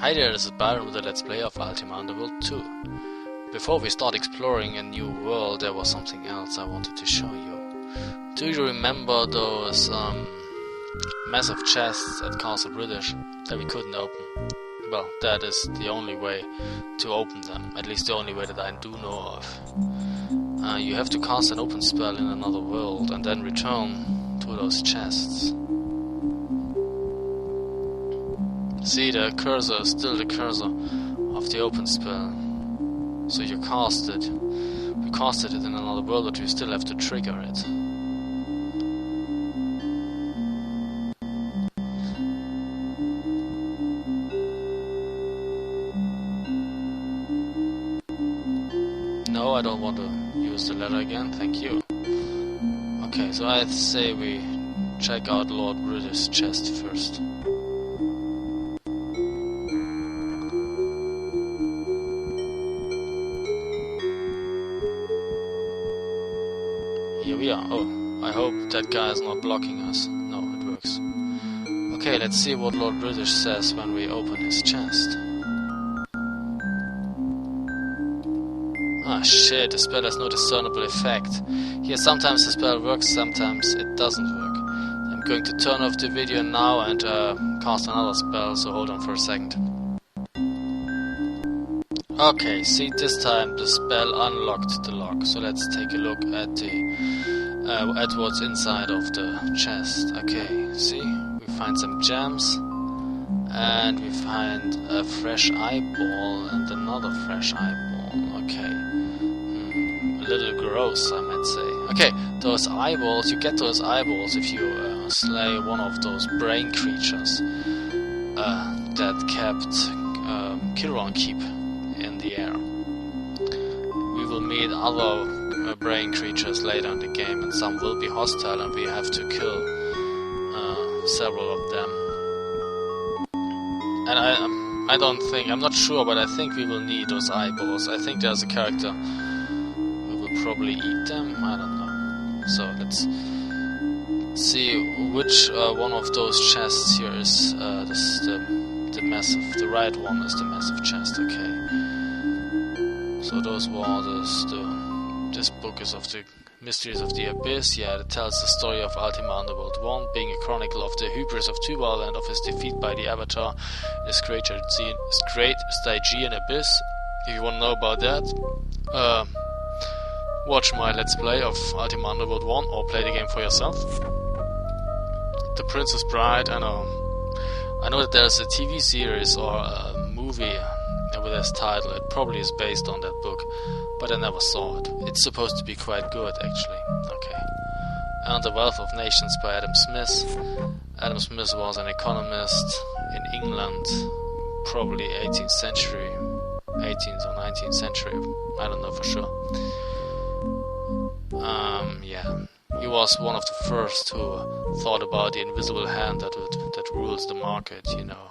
Hi there, this is Byron with the Let's Play of Ultima Underworld 2. Before we start exploring a new world, there was something else I wanted to show you. Do you remember those massive chests at Castle British that we couldn't open? Well, that is the only way to open them, at least the only way that I do know of. You have to cast an open spell in another world and then return to those chests. See, the cursor is still the cursor of the open spell. So you cast it. We casted it in another world, but you still have to trigger it. No, I don't want to use the letter again, thank you. Okay, so I'd say we check out Lord British chest first. Here we are. Oh, I hope that guy is not blocking us. No, it works. Okay, let's see what Lord British says when we open his chest. Ah shit, the spell has no discernible effect. Here, sometimes the spell works, sometimes it doesn't work. I'm going to turn off the video now and cast another spell, so hold on for a second. Okay, see, this time the spell unlocked the lock, so let's take a look at the at what's inside of the chest. Okay, see, we find some gems, and we find a fresh eyeball and another fresh eyeball. Okay, a little gross, I might say. Okay, those eyeballs, you get those eyeballs if you slay one of those brain creatures that kept Kiron Keep in the air. We will meet other brain creatures later in the game, and some will be hostile, and we have to kill several of them. And I'm not sure, but I think we will need those eyeballs. I think there's a character who will probably eat them. I don't know. So let's see which one of those chests here is the massive. The right one is the massive chest. Okay. So those were this book is of the Mysteries of the Abyss. Yeah, it tells the story of Ultima Underworld 1, being a chronicle of the hubris of Tubal and of his defeat by the Avatar in this great Stygian abyss. If you want to know about that, watch my Let's Play of Ultima Underworld 1 or play the game for yourself. The Princess Bride, I know that there's a TV series or a movie with this title. It probably is based on that book, but I never saw it. It's supposed to be quite good, actually. Okay. And The Wealth of Nations by Adam Smith. Adam Smith was an economist in England, probably 18th century, 18th or 19th century, I don't know for sure. Yeah, he was one of the first who thought about the invisible hand that rules the market, you know.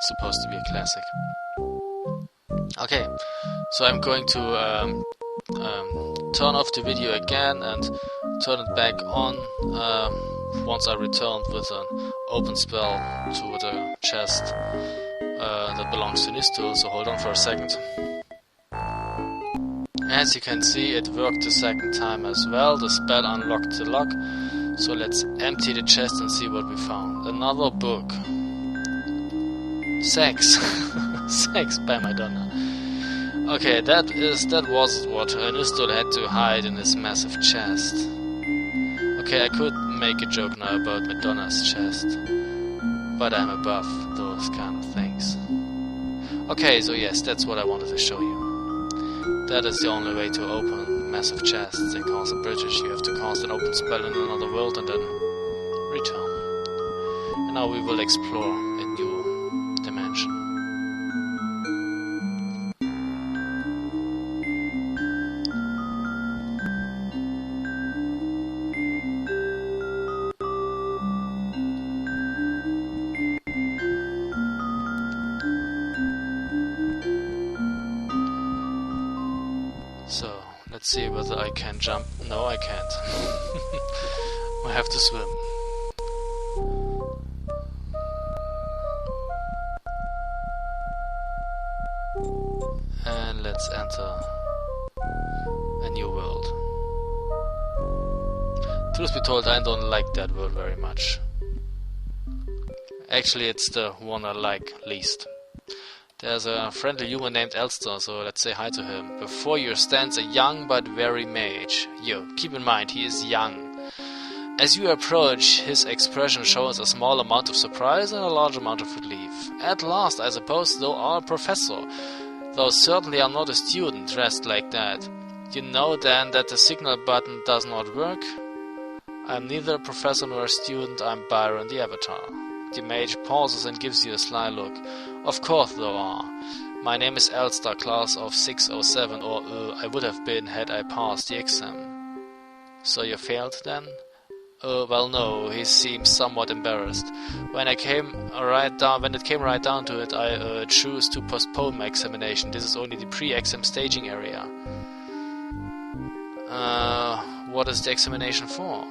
Supposed to be a classic. Okay, so I'm going to turn off the video again and turn it back on once I returned with an open spell to the chest that belongs to Nistul, so hold on for a second. As you can see, it worked the second time as well. The spell unlocked the lock, so let's empty the chest and see what we found. Another book. Sex. Sex by Madonna. Okay, that was what Nistul had to hide in his massive chest. Okay, I could make a joke now about Madonna's chest, but I'm above those kind of things. Okay, so yes, that's what I wanted to show you. That is the only way to open massive chests in Castle British. You have to cast an open spell in another world and then return. And now we will explore a new dimension. So, let's see whether I can jump. No, I can't. I have to swim. let's enter a new world. Truth be told, I don't like that world very much. Actually, it's the one I like least. There's a friendly human named Elston, so let's say hi to him. Before you stands a young but wary mage. Yo, keep in mind, he is young. As you approach, his expression shows a small amount of surprise and a large amount of relief. At last, I suppose thou art a professor, though certainly I'm not a student dressed like that. You know then that the signal button does not work? I'm neither a professor nor a student, I'm Byron the Avatar. The mage pauses and gives you a sly look. Of course thou art. My name is Elston, class of 607, or I would have been had I passed the exam. So you failed then? Well no, he seems somewhat embarrassed. When it came right down to it, I choose to postpone my examination. This is only the pre-exam staging area. What is the examination for?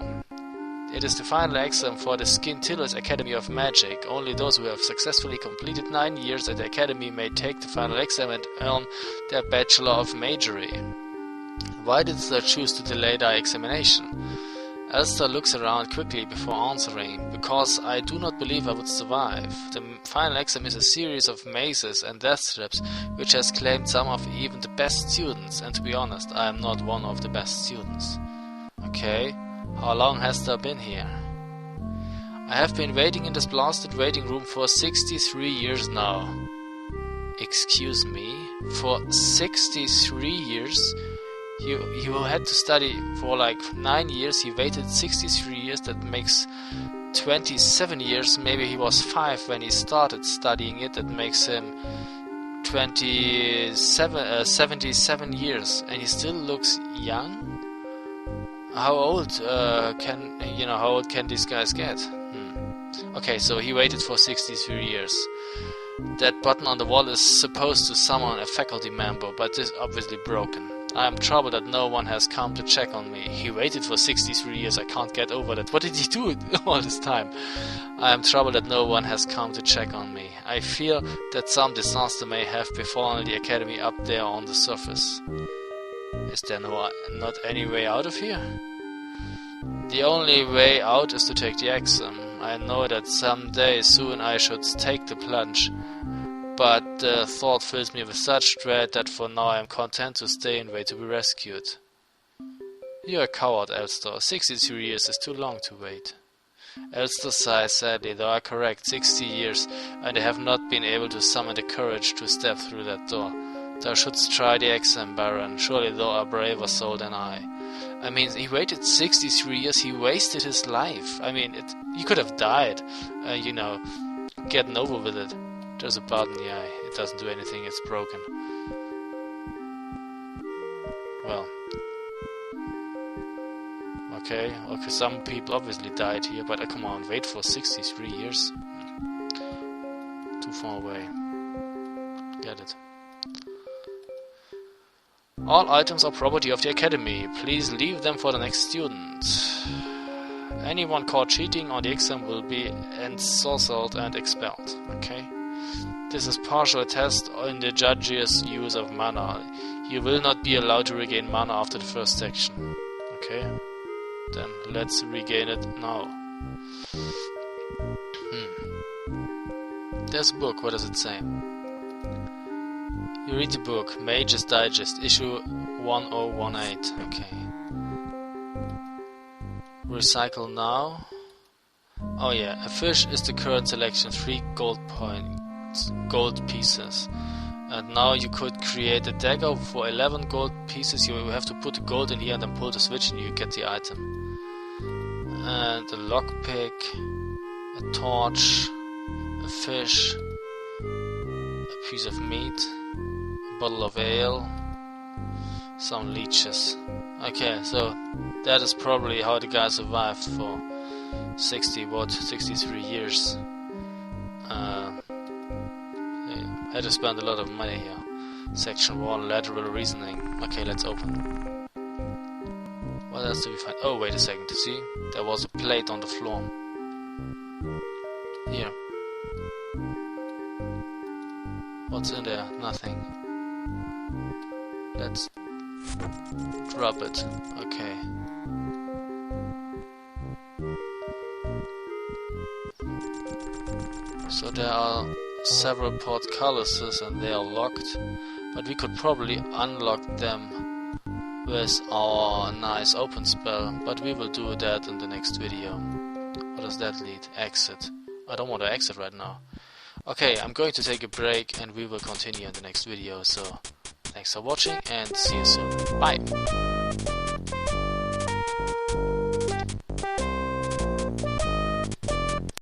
It is the final exam for the Scintillus Academy of Magic. Only those who have successfully completed 9 years at the Academy may take the final exam and earn their Bachelor of Magery. Why didst thou choose to delay thy examination? Elston looks around quickly before answering. Because I do not believe I would survive. The final exam is a series of mazes and death traps which has claimed some of even the best students, and to be honest, I am not one of the best students. Okay. How long hast thou been here? I have been waiting in this blasted waiting room for 63 years now. Excuse me? For 63 years? You had to study for like 9 years, he waited 63 years, that makes 27 years, maybe he was 5 when he started studying it, that makes him 77 years, and he still looks young? How old can these guys get? Okay, so he waited for 63 years. That button on the wall is supposed to summon a faculty member, but it is obviously broken. I am troubled that no one has come to check on me. He waited for 63 years, I can't get over that. What did he do all this time? I am troubled that no one has come to check on me. I fear that some disaster may have befallen the academy up there on the surface. Is there not any way out of here? The only way out is to take the exam. I know that someday soon I should take the plunge, but the thought fills me with such dread that for now I am content to stay and wait to be rescued. You're a coward, Elston. 63 years is too long to wait. Elston sighs sadly. Thou art correct, 60 years, and I have not been able to summon the courage to step through that door. Thou shouldst try the exam, Baron. Surely thou art a braver soul than I. I mean, he waited 63 years, he wasted his life. I mean, he could have died, getting over with it. There's a button, yeah, it doesn't do anything, it's broken. Well. Okay, some people obviously died here, but come on, wait for 63 years? Too far away. Get it. All items are property of the Academy. Please leave them for the next student. Anyone caught cheating on the exam will be ensorcelled and expelled. Okay. This is partial test on the judge's use of mana. You will not be allowed to regain mana after the first section. Okay. Then let's regain it now. There's a book. What does it say? You read the book, Mage's Digest, issue 1018. Okay. Recycle now. Oh yeah, a fish is the current selection, 3 gold pieces. And now you could create a dagger for 11 gold pieces. You have to put the gold in here and then pull the switch and you get the item. And a lockpick, a torch, a fish, a piece of meat, a bottle of ale, some leeches. Okay, so that is probably how the guy survived for 63 years. Had to spend a lot of money here. Section 1, lateral reasoning. Okay, let's open. What else do we find? Oh, wait a second. See? There was a plate on the floor. Here. What's in there? Nothing. Let's drop it. Okay. So there are several portcullises and they are locked, but we could probably unlock them with our nice open spell, but we will do that in the next video. What does that lead? Exit. I don't want to exit right now. Okay, I'm going to take a break and we will continue in the next video, so thanks for watching and see you soon. Bye!